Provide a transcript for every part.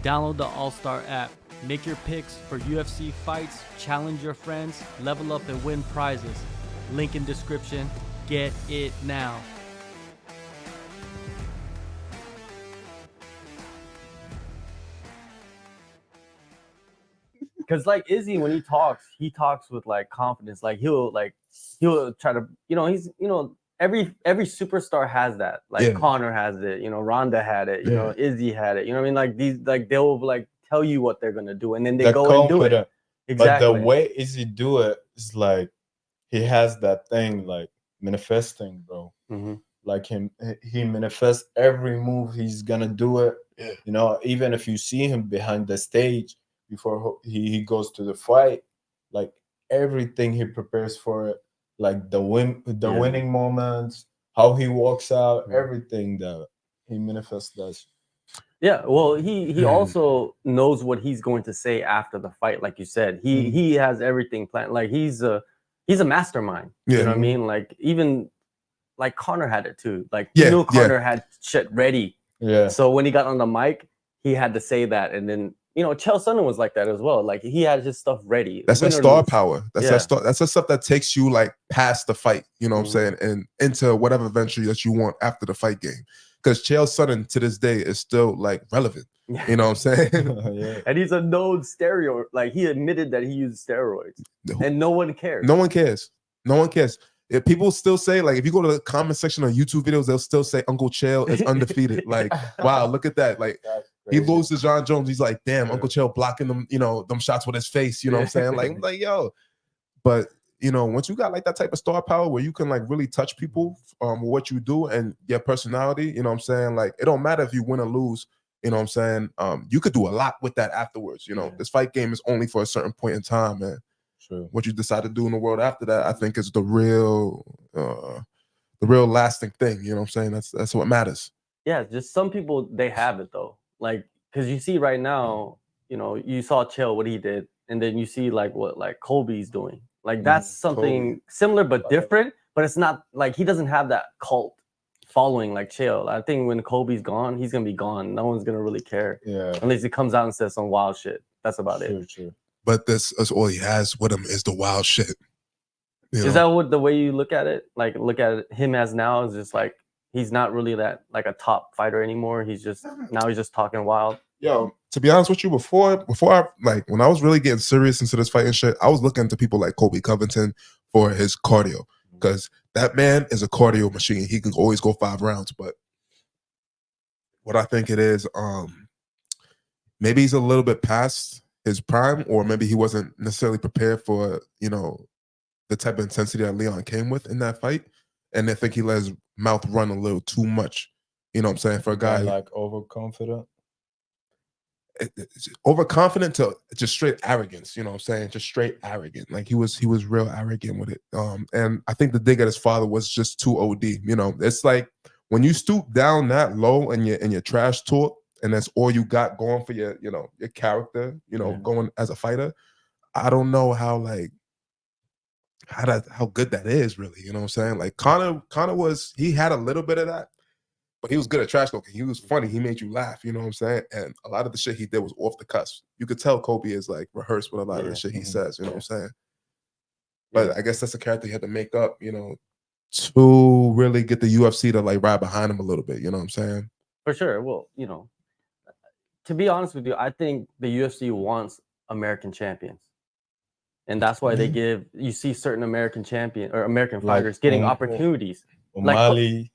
Download the AllStar app. Make your picks for UFC fights, challenge your friends, level up and win prizes. Link in description. Get it now. Because like Izzy, when he talks with like confidence. Like he'll try to, he's, every superstar has that. Like Connor has it, Ronda had it, Izzy had it. You know what I mean? Like these, like they'll like tell you what they're gonna do, and then they go and do it. Exactly. But the way Izzy do it is like he has that thing like manifesting, bro. Like he manifests every move he's gonna do it. Even if you see him behind the stage before he goes to the fight, like everything he prepares for it, like the winning moments, how he walks out, everything that he manifests does. Yeah, well, he also knows what he's going to say after the fight. Like you said, he has everything planned. Like he's a mastermind. You know what I mean? Like even like Connor had it too. Like you knew Connor had shit ready. Yeah. So when he got on the mic, he had to say that, and then Chael Sonnen was like that as well. Like he had his stuff ready. That's that star power. That's that's the stuff that takes you like past the fight. You know what I'm saying, and into whatever venture that you want after the fight game. Because Chael Sonnen to this day is still like relevant. You know what I'm saying? And he's a known steroid. Like he admitted that he used steroids, and no one cares. No one cares. No one cares. If people still say, like, if you go to the comment section on YouTube videos, they'll still say Uncle Chael is undefeated. Like, wow, look at that. Like, he loses to John Jones. He's like, damn, Uncle Chael blocking them, them shots with his face. You know what I'm saying? Like, yo. But, once you got like that type of star power where you can like really touch people with what you do and your personality, you know what I'm saying? Like, it don't matter if you win or lose. You know what I'm saying? You could do a lot with that afterwards. This fight game is only for a certain point in time, man. True. What you decide to do in the world after that, I think, is the real lasting thing. You know what I'm saying? That's what matters. Yeah, just some people, they have it though. Like, because you see right now, you saw Chael, what he did, and then you see like what like Colby's doing. Like that's something similar but different. But it's not like he doesn't have that cult following like Chael. I think when Colby's gone, he's gonna be gone. No one's gonna really care. Yeah. Unless he comes out and says some wild shit. That's about it. True. But that's all he has with him is the wild shit. Is that what the way you look at it? Like look at him as now is just like he's not really that like a top fighter anymore. He's just talking wild. Yo, to be honest with you, before I like when I was really getting serious into this fighting shit, I was looking to people like Colby Covington for his cardio. Because that man is a cardio machine. He can always go 5 rounds. But what I think it is, maybe he's a little bit past his prime, or maybe he wasn't necessarily prepared for, the type of intensity that Leon came with in that fight. And I think he let his mouth run a little too much. You know what I'm saying? For a guy like overconfident. Overconfident to just straight arrogance, you know what I'm saying? Just straight arrogant. Like he was real arrogant with it. And I think the dig at his father was just too OD. It's like when you stoop down that low and your trash talk, and that's all you got going for your character, going as a fighter. I don't know how good that is really. You know what I'm saying? Like Connor he had a little bit of that, but he was good at trash talking. He was funny. He made you laugh. You know what I'm saying? And a lot of the shit he did was off the cusp. You could tell Kobe is like rehearsed with a lot of the shit he says. You know what I'm saying? But I guess that's a character he had to make up, to really get the UFC to like ride behind him a little bit. You know what I'm saying? For sure. Well, to be honest with you, I think the UFC wants American champions. And that's why they you see certain American champion or American fighters getting opportunities. O'Malley.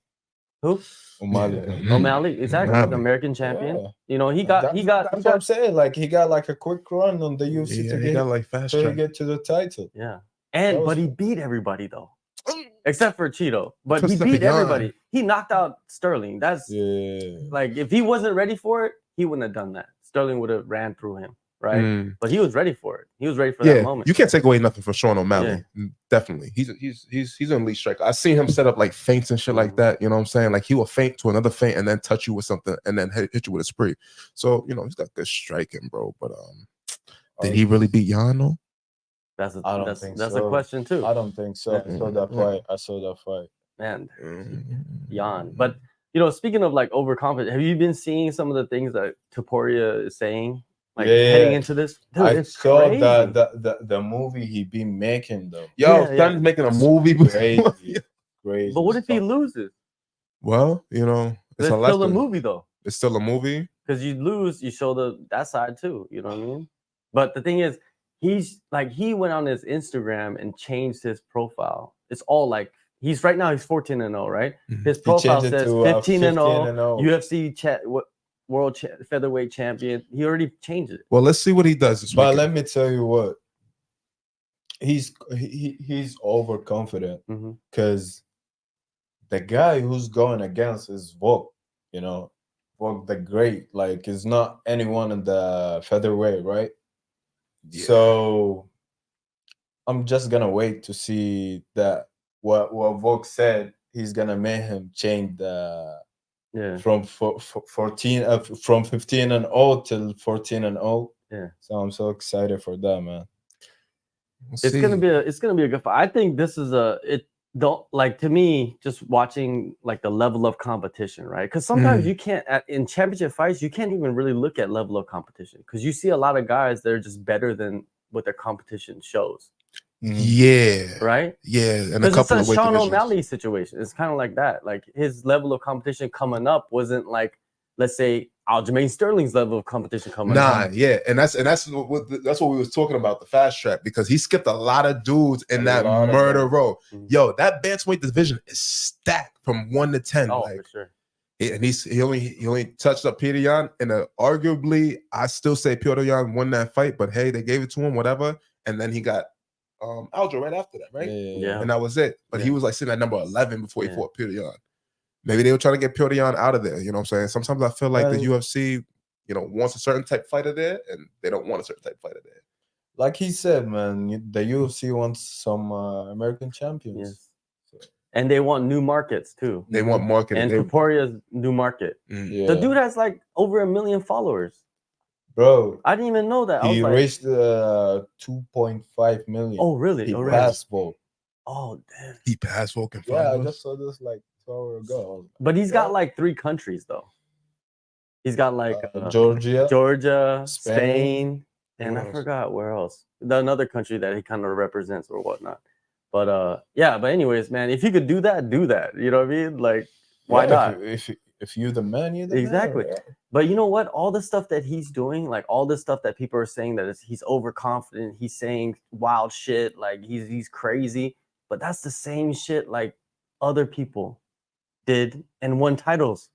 Who? O'Malley, exactly. American champion. Yeah. He got that's what I'm saying. Like he got like a quick run on the UFC to got like fast to get to the title. Yeah. But he beat everybody though. Except for Cheeto. But he beat everybody. He knocked out Sterling. That's like if he wasn't ready for it, he wouldn't have done that. Sterling would have ran through him, right? But he was ready for it. He was ready for that moment. You can't take away nothing from Sean O'Malley. Definitely. He's an elite striker. I've seen him set up like feints and shit like that. You know what I'm saying? Like he will feint to another feint and then touch you with something and then hit you with a spree. So, he's got good striking, bro. But did he really beat Jan though? That's a question too. I don't think so. I saw that fight. Man, Jan. But You know, speaking of like overconfident, have you been seeing some of the things that Topuria is saying, like Yeah, heading into this? Dude, I it's saw crazy. the movie he been making though. Yo, Yeah, son's making a movie. Crazy, crazy. But what if he loses? Well, you know, it's It's a still a lesson. movie though. It's still a movie. Because you lose, you show that side too. You know what I mean? But the thing is, he went on his Instagram and changed his profile. It's all like he's 14-0, right? Mhm. His He profile changed it says to 15-0, UFC world featherweight champion. He already changed it. Well, let's see what he does this But weekend. let me tell you what, he's overconfident Mhm. because the guy who's going against is Volk. You know, Volk the Great. Like, is not anyone in the featherweight, right? Yeah. So I'm just gonna wait to see that what Volk said. He's gonna make him change the Yeah. from 14 from 15-0 till 14-0. Yeah. So I'm so excited for that, man. We'll It's see. gonna be a good fight. I think this is to me, just watching like the level of competition, right? Because sometimes you can't in championship fights, you can't even really look at level of competition because you see a lot of guys that are just better than what their competition shows, Yeah. right? Yeah. And a Because it's couple a of weight Sean divisions. O'Malley situation. It's kind of like that. Like his level of competition coming up wasn't like, let's say, Aljamain Sterling's level of competition coming up. Yeah, and that's what we was talking about, the fast track, because he skipped a lot of dudes in that murder row. Yo, that bantamweight division is stacked from 1 to 10. Oh, like, for sure. And he only touched up Peter Yan, and arguably, I still say Peter Yan won that fight, but hey, they gave it to him, whatever. And then he got Aljo right after that, right? Yeah. And that was it. But he was like sitting at number 11 before he fought Peter Yan. Maybe they were trying to get Peter Yan out of there. You know what I'm saying? Sometimes I feel like the UFC, you know, wants a certain type fighter there, and they don't want a certain type fighter there. Like he said, man, the UFC wants some American champions. Yes. And they want new markets too. They want marketing. And Topuria's new market. Yeah. The dude has like over 1 million followers. Bro, I didn't even know that. he reached 2.5 million. Oh, really? He already? passed Volk. Oh, damn. He passed Volk in Yeah, I followers? just saw this like 2 hours ago. But he's got like 3 countries though. He's got like Georgia, Spain, and I forgot where else. Another country that he kind of represents or whatnot. But yeah, but anyways, man, if you could do that, do that. You know what I mean? Like, why not? If you're the man, you're the exactly. man. But you know what? All the stuff that he's doing, like all the stuff that people are saying that he's overconfident, he's saying wild shit, like he's crazy. But that's the same shit like other people did and won titles.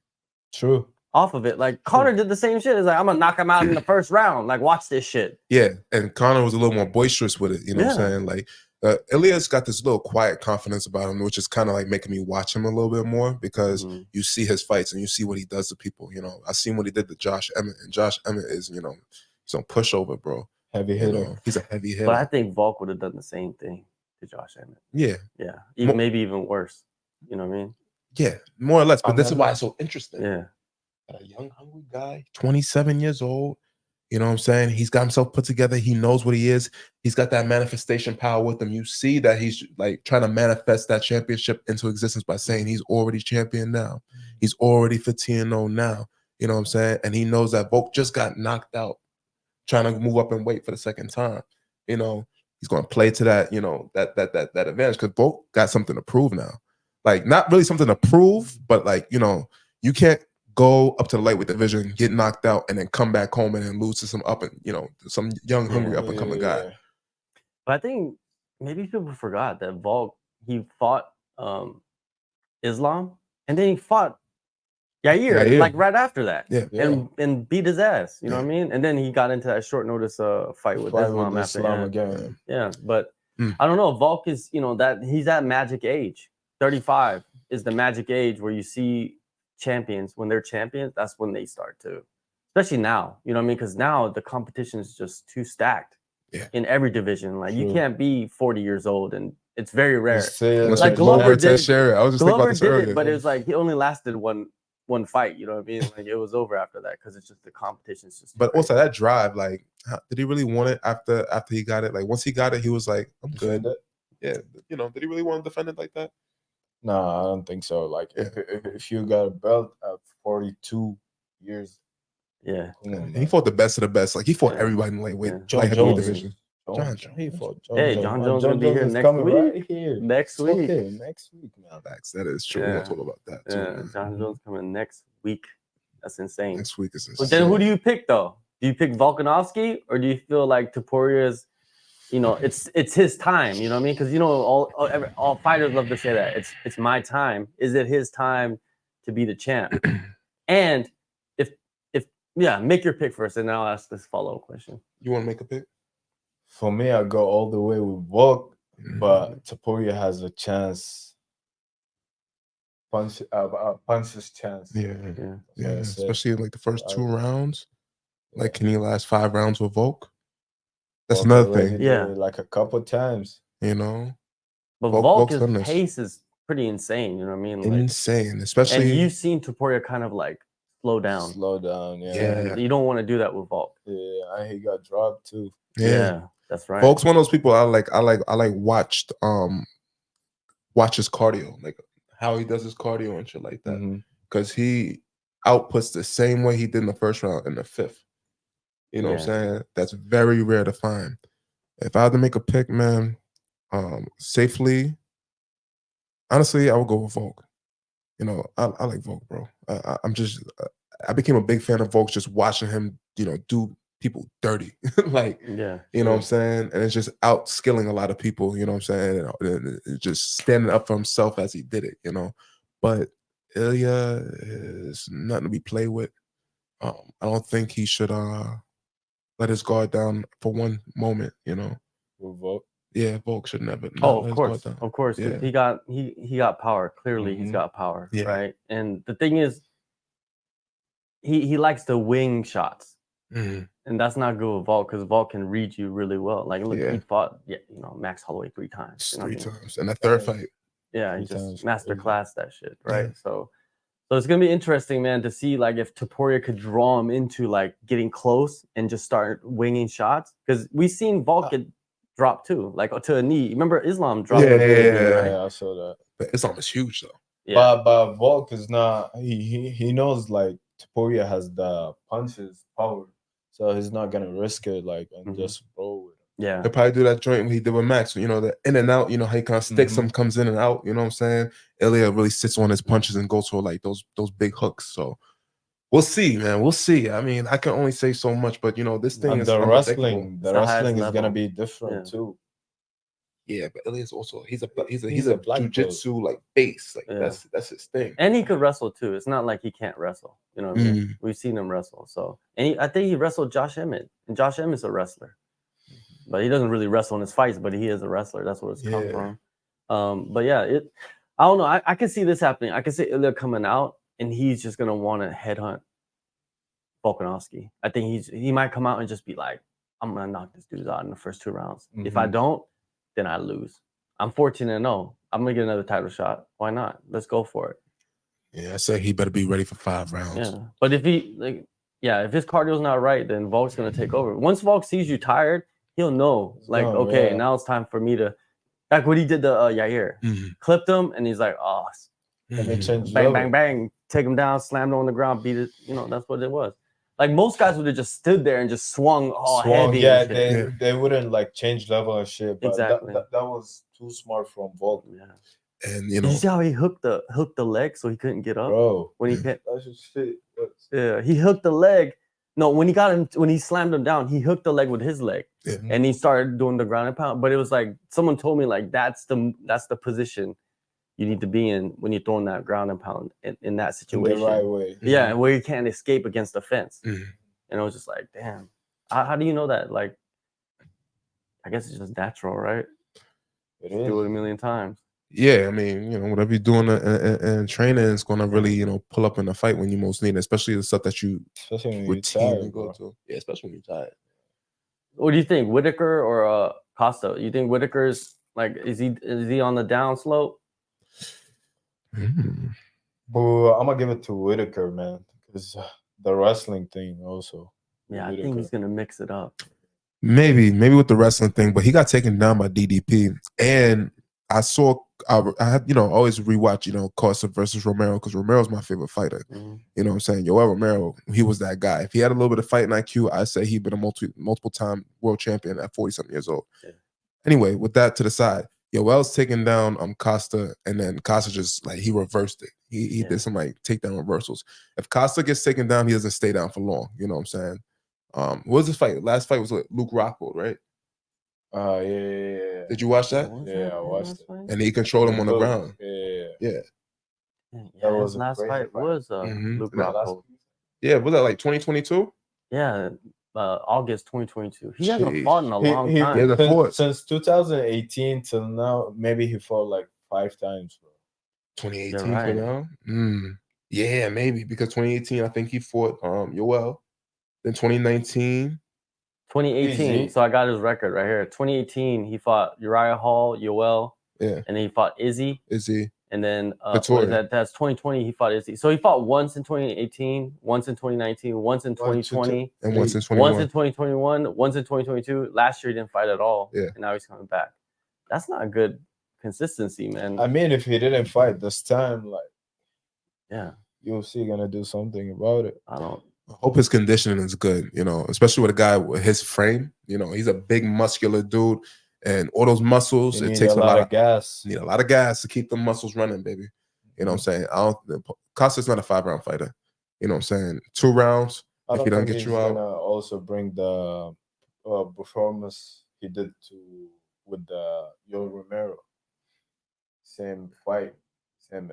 True. Off of it. Like Conor did the same shit. It's like, I'm gonna knock him out in the first round. Like, watch this shit. Yeah, and Conor was a little more boisterous with it. You know what I'm saying? Like, Ilia's got this little quiet confidence about him, which is kind of like making me watch him a little bit more because you see his fights and you see what he does to people. You know, I seen what he did to Josh Emmett, and Josh Emmett is, you know, he's on pushover, bro. Heavy hitter. You know, he's a heavy hitter. But I think Volk would have done the same thing to Josh Emmett. Yeah. Yeah. Maybe even worse. You know what I mean? Yeah, more or less. But this is why it's so interesting. Yeah. A young, hungry guy, 27 years old. You know what I'm saying? He's got himself put together. He knows what he is. He's got that manifestation power with him. You see that he's like trying to manifest that championship into existence by saying he's already champion now. He's already 15-0 now. You know what I'm saying? And he knows that Volk just got knocked out trying to move up and weight for the second time. You know, he's going to play to that, you know, that advantage because Volk got something to prove now. Like, not really something to prove, but like, you know, you can't go up to the lightweight division, get knocked out, and then come back home and then lose to some some young, hungry up and coming guy. But I think maybe people forgot that Volk, he fought Islam, and then he fought Yair like right after that, and beat his ass. You know what I mean? And then he got into that short notice fight with Islam after again. Yeah, but I don't know. Volk is, you know, that he's at magic age. 35 is the magic age where you see champions, when they're champions, that's when they start to, especially now, you know what I mean? Because now the competition is just too stacked in every division. Like you can't be 40 years old, and it's very rare. Like Glover did, I was just thinking about this earlier. But it was like he only lasted one fight. You know what I mean? Like it was over after that because it's just the competition is just. But also that drive, like, did he really want it after he got it? Like once he got it, he was like, I'm good. Yeah, you know, did he really want to defend it like that? No, I don't think so. Like if you got a belt at 42 years, Yeah. He fought the best of the best. Like he fought Yeah. everybody in lightweight, Yeah. John light heavyweight Jones. division. John Jones. He fought John Hey, Jones. John Man, Jones John gonna be Jones here is next coming week. right here. Next week. Okay, next week, man. Facts. That is true. We're Yeah. gonna talk about that too. Yeah, Man. John Jones coming next week. That's insane. Next week is But then who insane. do you pick though? Do you pick Volkanovski or do you feel like Topuria's, you know, it's his time, you know what I mean? Because you know all fighters love to say that. It's my time. Is it his time to be the champ? And if make your pick first and then I'll ask this follow-up question. You want to make a pick? For me, I go all the way with Volk, but Topuria has a chance. Punch's chance. Yeah. Especially in like the first 2 rounds. Like, can he last 5 rounds with Volk? That's Volk another already thing. did Yeah. it like a couple times. You know, But Volk's done Volk's this. pace is pretty insane, you know what I mean? Like, Insane, especially. and you've seen Topuria kind of like slow down. Slow down, Yeah. You don't want to do that with Volk. Yeah, and he got dropped too. Yeah, that's right. Volk's one of those people I like watched watch his cardio, like how he does his cardio and shit like that. Because he outputs the same way he did in the first round in the 5th. You know what I'm saying? That's very rare to find. If I had to make a pick, man, safely, honestly, I would go with Volk. You know, I like Volk, bro. I became a big fan of Volk just watching him, you know, do people dirty. Like, you know what I'm saying? And it's just out skilling a lot of people, you know what I'm saying? And just standing up for himself as he did it, you know. But Ilia is nothing to be played with. I don't think he should let his guard down for one moment, you know. With Volk? Yeah, Volk should never. Of course. Yeah. He got power. Clearly, he's got power, right? And the thing is, he likes to wing shots, and that's not good with Volk because Volk can read you really well. Like, look, he fought, Max Holloway 3 times. You know 3 times, and the 3rd fight. Yeah, he just masterclass that shit, right? So it's gonna be interesting, man, to see like if Topuria could draw him into like getting close and just start winging shots because we've seen Volk get dropped too, like to a knee. Remember Islam dropped? Yeah, I saw that. But Islam is huge though. Yeah. But Volk is not. He knows like Topuria has the punches power, so he's not gonna risk it like and just roll with it. Yeah, he'll probably do that joint when he did with Max. You know, the in and out. You know how he kind of sticks him, comes in and out. You know what I'm saying? Ilia really sits on his punches and goes for like those big hooks. So we'll see, man. We'll see. I mean, I can only say so much, but you know, this thing is the unpredictable. wrestling is gonna be different too. Yeah, but Ilia's also he's a black jiu-jitsu like base. Like that's his thing. And he could wrestle too. It's not like he can't wrestle. You know what I mean? We've seen him wrestle. So I think he wrestled Josh Emmett, and Josh Emmett's a wrestler. But he doesn't really wrestle in his fights, but he is a wrestler. That's where it's come from. But yeah, I don't know. I can see this happening. I can see Ilia coming out and he's just gonna want to headhunt Volkanovski. I think he might come out and just be like, I'm gonna knock this dude out in the first 2 rounds. If I don't, then I lose. I'm 14-0. I'm gonna get another title shot. Why not? Let's go for it. Yeah, I say he better be ready for 5 rounds. Yeah, but if his cardio's not right, then Volk's gonna take over. Once Volk sees you tired, he'll know, like, okay, now it's time for me to, like what he did to Yair. Clipped him, and he's like, oh, bang, bang, bang, take him down, slammed him on the ground, beat it. You know, that's what it was. Like most guys would have just stood there and just swung heavy. Yeah, they wouldn't like change level and shit. But exactly. That was too smart from Volk. Yeah. And you know, did you see how he hooked the leg so he couldn't get up? Bro, when he hit, that's just shit. Yeah, he hooked the leg. No, when he slammed him down, he hooked the leg with his leg, and he started doing the ground and pound. But it was like someone told me like that's the position you need to be in when you're throwing that ground and pound in that situation. In the right way. Yeah, where you can't escape against the fence. And I was just like, damn, how do you know that? Like, I guess it's just natural, right? It is. Do it a million times. Yeah, I mean, you know, whatever you're doing in training is going to really, you know, pull up in the fight when you most need it, especially the stuff that you routinely go to. Yeah, especially when you're tired. What do you think, Whitaker or Costa? You think Whitaker's like, is he on the down slope? But I'm gonna give it to Whitaker, man, because the wrestling thing also. Yeah, I think he's gonna mix it up. Maybe with the wrestling thing, but he got taken down by DDP, and I saw, I had, you know, always rewatch, you know, Costa versus Romero because Romero's my favorite fighter. You know what I'm saying? Yoel Romero, he was that guy. If he had a little bit of fighting IQ, I'd say he'd been a multiple time world champion at 40-something years old. Yeah. Anyway, with that to the side, Yoel's taking down Costa, and then Costa just like he reversed it. He did some like takedown reversals. If Costa gets taken down, he doesn't stay down for long. You know what I'm saying? What was this fight? Last fight was with Luke Rockhold, right? Yeah. Did you watch that? Yeah, I watched it. And he controlled him on the ground. Yeah. That was his last fight. Was Luke Rockhold. Yeah, was that like 2022? Yeah, August 2022. He hasn't fought in a long time. He hasn't fought since 2018 till now. Maybe he fought like 5 times, bro. 2018 for now? Yeah, maybe because 2018, I think he fought Yoel. Then 2019. 2018. So I got his record right here. 2018, he fought Uriah Hall, Yoel. Yeah. And then he fought Izzy. And then that's 2020. He fought Izzy. So he fought once in 2018, once in 2019, once in 2020, and once in 2021. Once in 2021, once in 2022. Last year he didn't fight at all. Yeah. And now he's coming back. That's not good consistency, man. I mean, if he didn't fight this time, like, yeah, UFC gonna do something about it. I hope his conditioning is good, you know, especially with a guy with his frame. You know, he's a big muscular dude. And all those muscles, it takes a lot of gas. Need a lot of gas to keep the muscles running, baby. You know what I'm saying? Costa's not a 5-round fighter. You know what I'm saying? 2 rounds. If he don't get you out, gonna also bring the performance he did with Yoel Romero. Same fight, same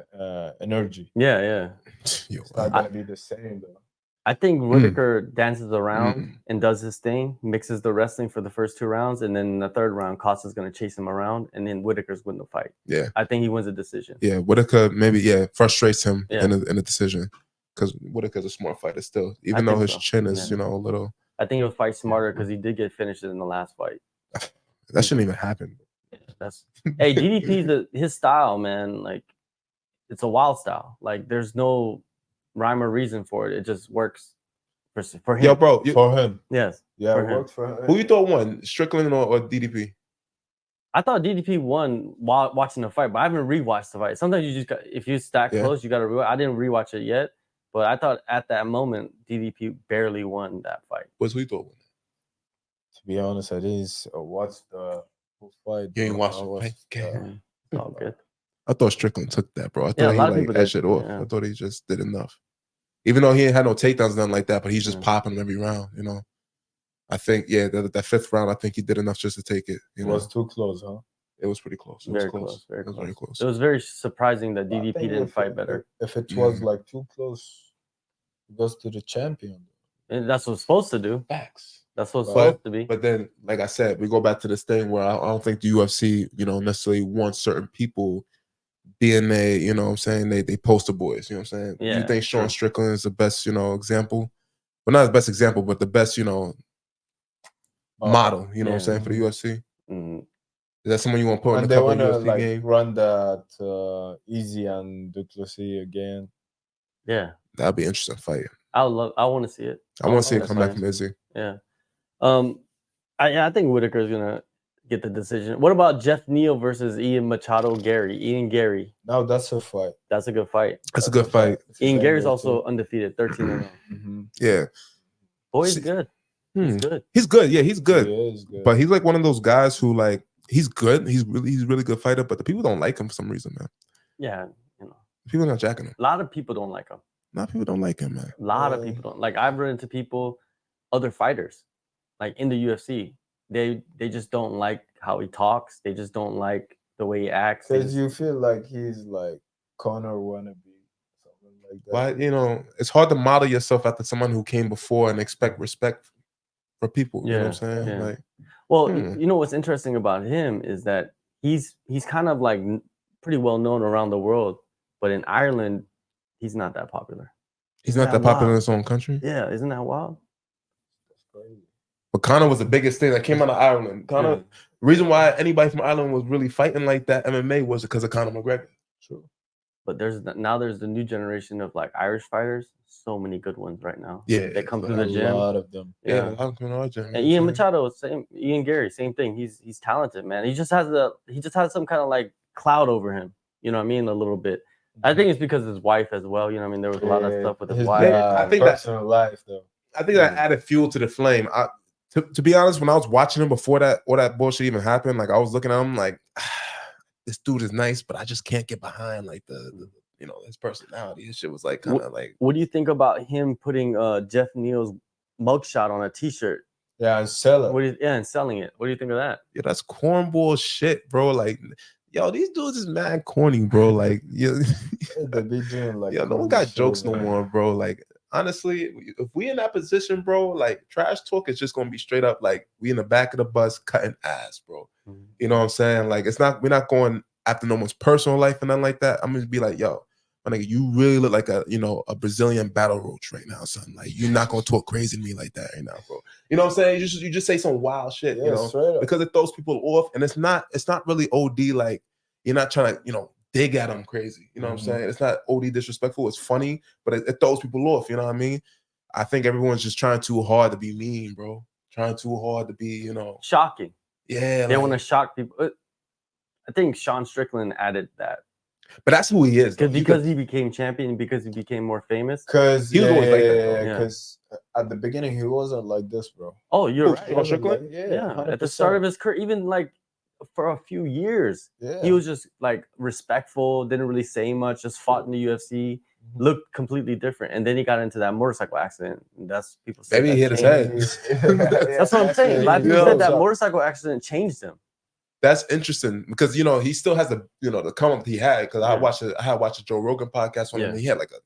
energy. Yeah. It's not gonna be the same though. I think Whitaker dances around and does his thing, mixes the wrestling for the first 2 rounds, and then in the 3rd round, Costa's going to chase him around, and then Whitaker's win the fight. Yeah. I think he wins a decision. Yeah, Whitaker maybe, frustrates him in a decision because Whitaker's a smart fighter still, even though his chin is, you know, a little. I think he'll fight smarter because he did get finished in the last fight. That shouldn't even happen. Hey, DDP's his style, man. Like, it's a wild style. Like, there's no rhyme or reason for it. It just works for him. Yo, bro. For him. Yes. Yeah, it works for him. Who you thought won, Strickland or DDP? I thought DDP won while watching the fight, but I haven't rewatched the fight. Sometimes you just if you stack close, you got to rewatch. I didn't rewatch it yet, but I thought at that moment DDP barely won that fight. Who you thought won? To be honest, I didn't watch the whole fight. You ain't watched the fight? It's all good. I thought Strickland took that, bro. I thought he like that shit off. Yeah. I thought he just did enough. Even though he ain't had no takedowns, nothing like that, but he's just popping every round, you know. I think, that 5th round, I think he did enough just to take it. You know? It was too close, huh? It was pretty close. It very was close. Very it was close. very close. It was very surprising that DDP didn't fight better. If it was like too close, it goes to the champion. And that's what it's supposed to do. Facts. That's what it's supposed to be. But then, like I said, we go back to this thing where I don't think the UFC, you know, necessarily wants certain people DNA, you know what I'm saying? They poster boys, you know what I'm saying? Yeah, you think Sean Strickland is the best, you know, example? Well, not the best example, but the best, you know, model, you know what I'm saying, for the UFC? Is that someone you want to put in the couple UFC like, game? Run that Easy and Duplessis again. Yeah. That'd be an interesting fight. I want to see it. I want to see him come back from Izzy. Yeah. I think Whitaker's gonna get the decision. What about Jeff Neal versus Ian Gary? No, that's a fight. That's a good fight. That's a good fight. Ian Gary's also undefeated, 13-0. Yeah. Boy, he's good. He's good. He's good. Yeah, he's good. He is good. But he's like one of those guys who like he's good. He's really good fighter, but the people don't like him for some reason, man. Yeah, you know. People are not jacking him. A lot of people don't like him. A lot of people don't like him, man. A lot of people don't. Like I've run into people, other fighters, like in the UFC. They just don't like how he talks. They just don't like the way he acts. Because you feel like he's like Conor wannabe, something like that. But you know, it's hard to model yourself after someone who came before and expect respect for people. You know what I'm saying? Yeah. Like, well, you know what's interesting about him is that he's kind of like pretty well known around the world, but in Ireland, he's not that popular. He's not that popular in his own country. Yeah, isn't that wild? That's crazy. But Conor was the biggest thing that came out of Ireland. Conor, the reason why anybody from Ireland was really fighting like that MMA was because of Conor McGregor. True. But there's the new generation of like Irish fighters. So many good ones right now. Yeah, they come to the gym. A lot of them. Yeah, a lot of them in our gym. And Ian Machado, Ian Gary, same thing. He's talented, man. He just has some kind of like cloud over him. You know what I mean? A little bit. I think it's because of his wife as well. You know what I mean? There was a lot of stuff with his wife. I think that personal life though. I think that added fuel to the flame. To be honest, when I was watching him before that all that bullshit even happened, like I was looking at him like, this dude is nice, but I just can't get behind like the you know, his personality. His shit was like kind of like. What do you think about him putting Jeff Neal's mugshot on a T-shirt? Yeah, and sell it. And selling it. What do you think of that? Yeah, that's cornball shit, bro. Like, yo, these dudes is mad corny, bro. Like, yeah, They be doing like, no one got jokes no more, bro. Like, honestly, if we in that position, bro, like trash talk is just gonna be straight up like we in the back of the bus cutting ass, bro. You know what I'm saying? Like, we're not going after no one's personal life and nothing like that. I'm gonna be like, yo, my nigga, you really look like a Brazilian battle roach right now, son. Like, you're not gonna talk crazy to me like that right now, bro. You know what I'm saying? You just say some wild shit, you know, because it throws people off, and it's not really OD. Like, you're not trying to, dig at them crazy. You know what I'm saying? It's not OD disrespectful. It's funny, but it throws people off. You know what I mean? I think everyone's just trying too hard to be mean, bro. Trying too hard to be, shocking. Yeah, they want to shock people. I think Sean Strickland added that. But that's who he is. Because he became champion, because he became more famous. Because he was always like that. Because at the beginning he wasn't like this, bro. Oh, you're right. Sean Strickland? Yeah. At the start of his career, even like for a few years, he was just like respectful, didn't really say much, just fought in the UFC, looked completely different. And then he got into that motorcycle accident. And that's people say maybe he hit his head. That's what I'm saying. A lot of people said that motorcycle accident changed him. That's interesting because he still has the come up he had, because I had watched a Joe Rogan podcast on him, and he had like a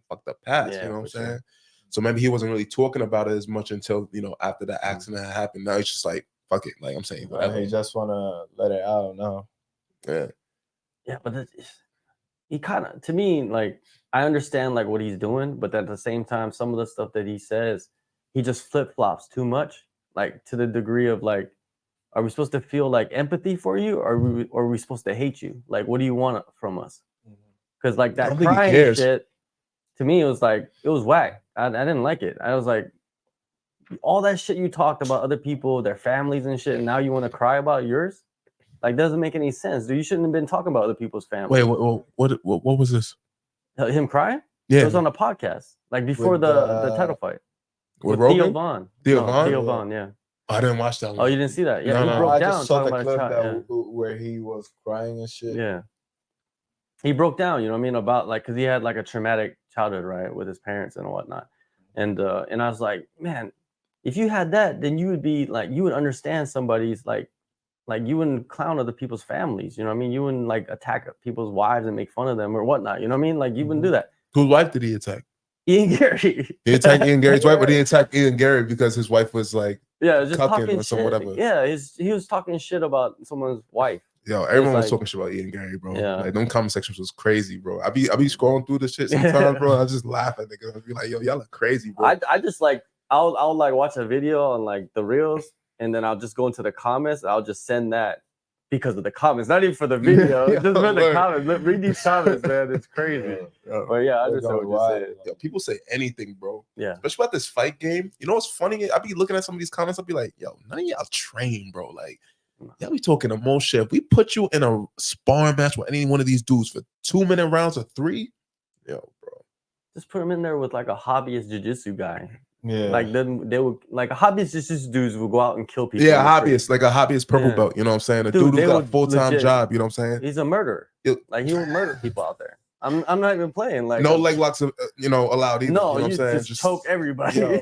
fucked up past, you know what I'm saying? Sure. So maybe he wasn't really talking about it as much until after that accident had happened. Now he's just like, fuck it, like I'm saying whatever. He just wanna let it out now. Yeah, but he kind of, to me, like, I understand like what he's doing, but at the same time, some of the stuff that he says, he just flip flops too much, like to the degree of like, are we supposed to feel like empathy for you, or are we supposed to hate you? Like, what do you want from us? Because like that crying shit, to me, it was whack. I didn't like it. I was like, all that shit you talked about other people, their families and shit, and now you want to cry about yours? Like, doesn't make any sense. Dude, you shouldn't have been talking about other people's families. Wait, what was this? Him crying? Yeah, it was on a podcast, like before the title fight with Theo Von. Theo Von, yeah. I didn't watch that one. Oh, you didn't see that? Yeah, he broke I down just saw talking the about clip his child. where he was crying and shit. Yeah. He broke down, you know what I mean, about like, because he had like a traumatic childhood, right, with his parents and whatnot. And I was like, man, if you had that, then you would be like, you would understand somebody's like you wouldn't clown other people's families, you know what I mean? You wouldn't like attack people's wives and make fun of them or whatnot, you know what I mean? Like, you wouldn't do that. Whose wife did he attack? Ian Gary. He attacked Ian Gary's wife, but he attacked Ian Gary because his wife was like, just talking talking or some shit. whatever. Yeah, he was talking shit about someone's wife. Yo, everyone was talking shit about Ian Gary, bro. Yeah. Like, them comment sections was crazy, bro. I be scrolling through the shit sometimes, bro. I just laugh at niggas. I be like, yo, y'all are crazy, bro. I just like, I'll like watch a video on like the reels, and then I'll just go into the comments. I'll just send that because of the comments, not even for the video, just for the comments. Read these comments, man. It's crazy. But yeah, I understand what you're saying. Yo, people say anything, bro. Yeah. Especially about this fight game. You know what's funny? I be looking at some of these comments. I'll be like, yo, none of y'all train, bro. Like, y'all be talking the most shit. If we put you in a sparring match with any one of these dudes for 2-minute rounds or 3, yo, bro. Just put him in there with like a hobbyist jiu-jitsu guy. Yeah. Like then they would, like a hobbyist jiu-jitsu dudes will go out and kill people. Yeah, hobbyist, like a hobbyist purple belt. You know what I'm saying? A dude who's got a full-time job. You know what I'm saying? He's a murderer. Like, he will murder people out there. I'm not even playing. Like, no leg locks, allowed either. No, you know what I'm saying? just choke everybody.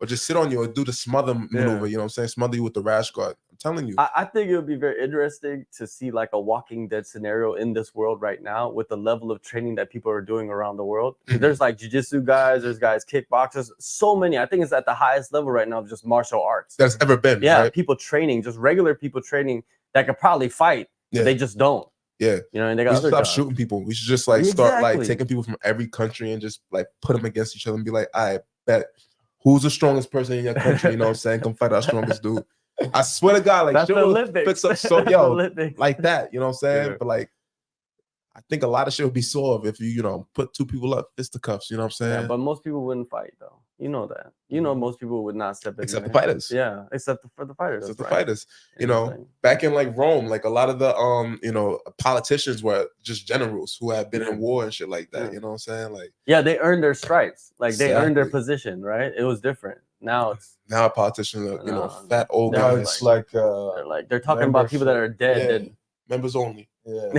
Or just sit on you or do the smother maneuver. You know what I'm saying? Smother you with the rash guard. I'm telling you. I think it would be very interesting to see like a Walking Dead scenario in this world right now with the level of training that people are doing around the world. There's like jiu-jitsu guys, there's guys kickboxers, so many. I think it's at the highest level right now of just martial arts that's ever been. Yeah, right? People training, just regular people training that could probably fight. But they just don't. Yeah, and they got we should stop jobs. shooting people. We should just like start like taking people from every country and just like put them against each other and be like, I bet who's the strongest person in your country? You know what I'm saying? Come fight our strongest dude. I swear to God, like, that's the Olympics. Fix up like that. You know what I'm saying? But like, I think a lot of shit would be solved if you put two people up fisticuffs. You know what I'm saying? Yeah, but most people wouldn't fight though. You know that. You know most people would not step in Except there. the fighters. Yeah, except for the fighters. Except That's the right. fighters. And Back in like Rome, like a lot of the politicians were just generals who had been in war and shit like that. Yeah. You know what I'm saying? Like they earned their stripes. Like they earned their Exactly. position, right? It was different. Now it's politicians are fat old Now guys. it's like they're talking about people that are dead. Yeah. Members only. Yeah.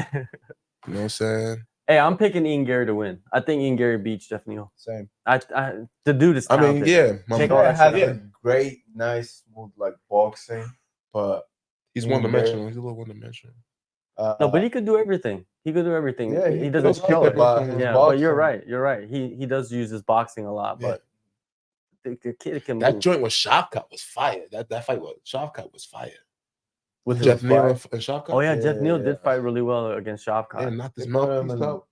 You know what I'm saying? Hey, I'm picking Ian Gary to win. I think Ian Gary beats Jeff Neal. Same. The dude is talented. Take all that had shit a great, nice, smooth like boxing, but he's one-dimensional. He's a little one-dimensional. No, but he could do everything. He could do everything. Yeah, he doesn't does show it. his But you're boxing. right. He does use his boxing a lot, but the kid can That move. joint with Shavkat was fire. That fight with Shavkat was fire. With Jeff his Neal fight. and Shavkat. Oh yeah, Jeff Neal Yeah. did fight really well against Shavkat. Yeah, knocked his They put mouthpiece him in- out.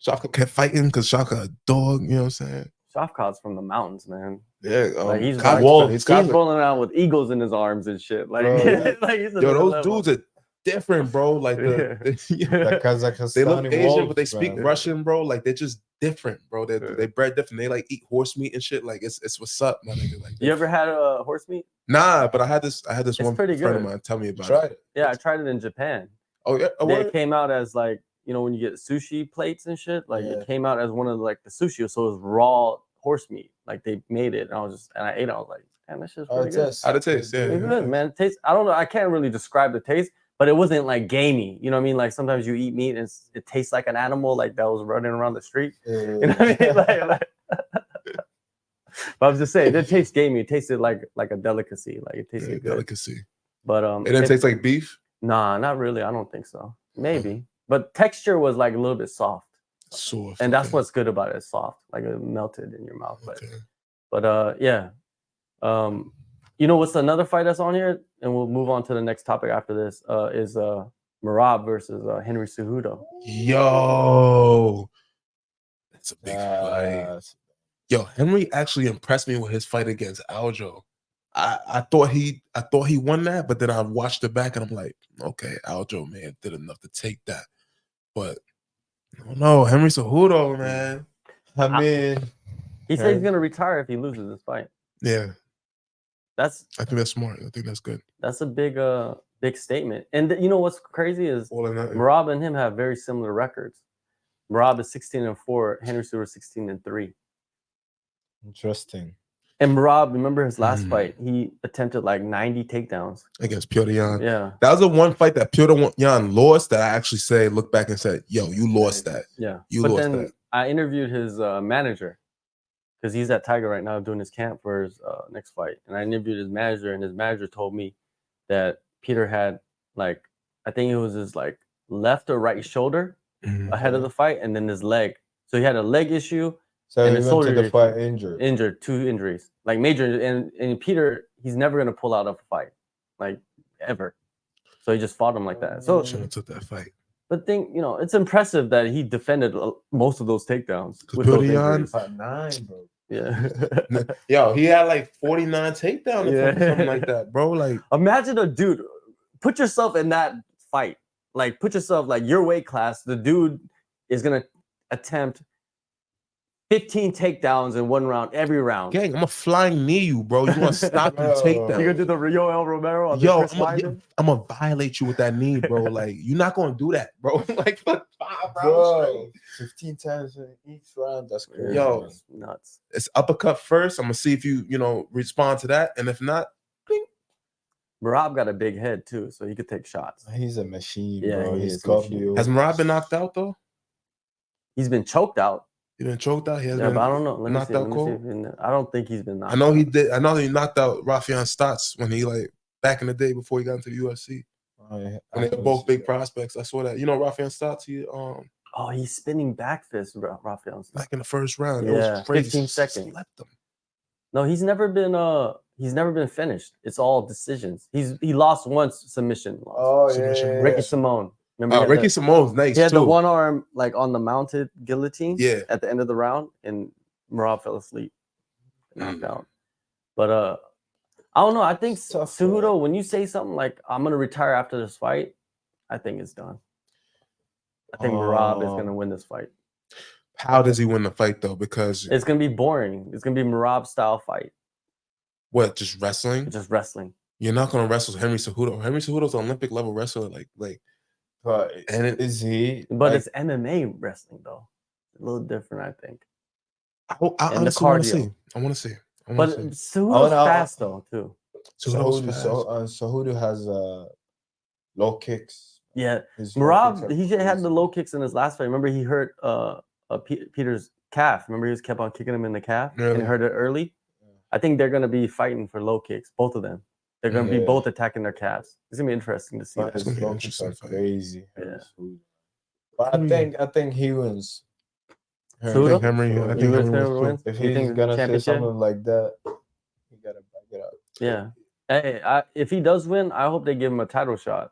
Shavkat kept fighting because Shavkat a dog. You know what I'm saying? Shavkat's from the mountains, man. Yeah. Like he's Cosmo, he's Cosmo. rolling around with eagles in his arms and shit. Like, Bro, yeah. like he's Yo, another those level. dudes are different, bro. Like The Kazakhstani they look Asian, wolves, but they speak man. Russian, bro. Like they're just different, bro. Yeah. They bred different. They like eat horse meat and shit. Like it's what's up, my nigga. Like You ever had a horse meat? Nah, but I had this one pretty friend of good. mine tell me about Tried it. it. Yeah, I tried it in Japan. Oh yeah, It came out as like, when you get sushi plates and shit, like Yeah. it came out as one of like the sushi, so it was raw horse meat. Like they made it, and I ate it. I was like, damn, this shit's pretty good. How'd it taste? Yeah, It's good, man. It tastes. I don't know. I can't really describe the taste, but it wasn't like gamey. You know what I mean? Like sometimes you eat meat and it tastes like an animal, like that was running around the street. You know what I mean? Like but I was just saying, it didn't taste gamey. It tasted like a delicacy. Like it tasted good. delicacy. But It didn't taste like beef. Nah, not really. I don't think so. Maybe, but texture was like a little bit soft, Soft. and that's okay. what's good about it. It's soft, like it melted in your mouth. Okay. But yeah. What's another fight that's on here, and we'll move on to the next topic after this. Is Merab versus Henry Cejudo. Yo, that's a big fight. Yo, Henry actually impressed me with his fight against Aljo. I thought he won that, but then I watched it back and I'm like, okay, Aljo man did enough to take that, but I don't know, Henry Cejudo, man. I mean, He said he's gonna retire if he loses this fight. Yeah, I That's think that's smart. I think that's good. that's a big statement. And you know what's crazy is All in that. Merab and him have very similar records. Merab is 16-4, Henry Cejudo 16-3. interesting. And Merab, remember his last fight? He attempted like 90 takedowns. Against Piotr Jan. Yeah, That was the one fight that Piotr Jan lost that I actually looked back and said, yo, you lost that. yeah. You but lost then that. I interviewed his manager because he's at Tiger right now doing his camp for his next fight. And I interviewed his manager, and his manager told me that Peter had I think it was his like left or right shoulder ahead of the fight, and then his leg. So he had a leg issue. So And he his went to shoulder the fight injured. 2 injuries, like major. And Peter, he's never gonna pull out of a fight, like ever. So he just fought him like that. So, Should have took that fight. but it's impressive that he defended most of those takedowns with Piotr those Jan- injuries. Fight 9, bro. Yeah. Yo, he had like 49 takedowns or Yeah. something like that, bro. Like, Imagine a dude. Put yourself in that fight. Like, put yourself like your weight class. The dude is gonna attempt 15 takedowns in one round, every round. gang, I'm a flying knee you, bro. You want to stop and take Bro. that? You gonna do the Rio El Romero on Yo, Chris Weidman? I'm gonna violate you with that knee, bro. Like, you're not gonna do that, bro. Like, for 5 rounds Bro, straight. 15 times in each round. That's crazy. Yo. man. It's nuts. It's uppercut first. I'm gonna see if you respond to that, and if not, Merab got a big head too, so he could take shots. He's a machine, Yeah, bro. he He's is a machine. cardio. has Merab been knocked out though? He's been choked out. He been choked out. He has Yeah, been but I don't know. Let me knocked see. out Let me see cold. if he- I don't think he's been knocked I know out. he did. I know he knocked out Rafian Stotts when he back in the day before he got into the UFC. Oh, yeah. When they were both big prospects. I saw that. You know Rafian Stotts. He Oh, he's spinning back fist, Rafael. back in the first round. It Yeah, was crazy. 15 seconds. Slept him. No, he's never been finished. It's all decisions. He lost once submission. Loss. Oh, yeah. Submission. yeah, Ricky yeah. Simone. Remember he had Ricky the- Simone's nice He had too. the one arm like on the mounted guillotine. Yeah. At the end of the round, and Merab fell asleep, knocked Mm. out. But I don't know. I think It's tough, Cejudo, when you say something like "I'm gonna retire after this fight," I think it's done. I think Merab is gonna win this fight. How does he win the fight though? Because It's gonna be boring. It's gonna be Merab style fight. what? Just wrestling? Just wrestling. You're not gonna wrestle Henry Cejudo. Henry Cejudo's an Olympic level wrestler. Like. But And is he? But like, it's MMA wrestling though. A little different, I think. I And honestly want to cardio. see. I want to see. But Cejudo's fast though too. Cejudo has low kicks. Yeah, His low kicks Merab, are he had the crazy. low kicks in his last fight. Remember, he hurt Peter's calf. Remember, he was kept on kicking him in the calf Really? and hurt it early. I think they're gonna be fighting for low kicks, both of them. They're gonna be both attacking their calves. It's gonna be interesting to see. But That. his low kicks are crazy. Yeah. But I think he wins. I Cejudo? think Henry. I You think guys Henry never wins wins? too. If You he's think gonna say championship? something like that, he gotta back it up. Yeah. Hey, if he does win, I hope they give him a title shot.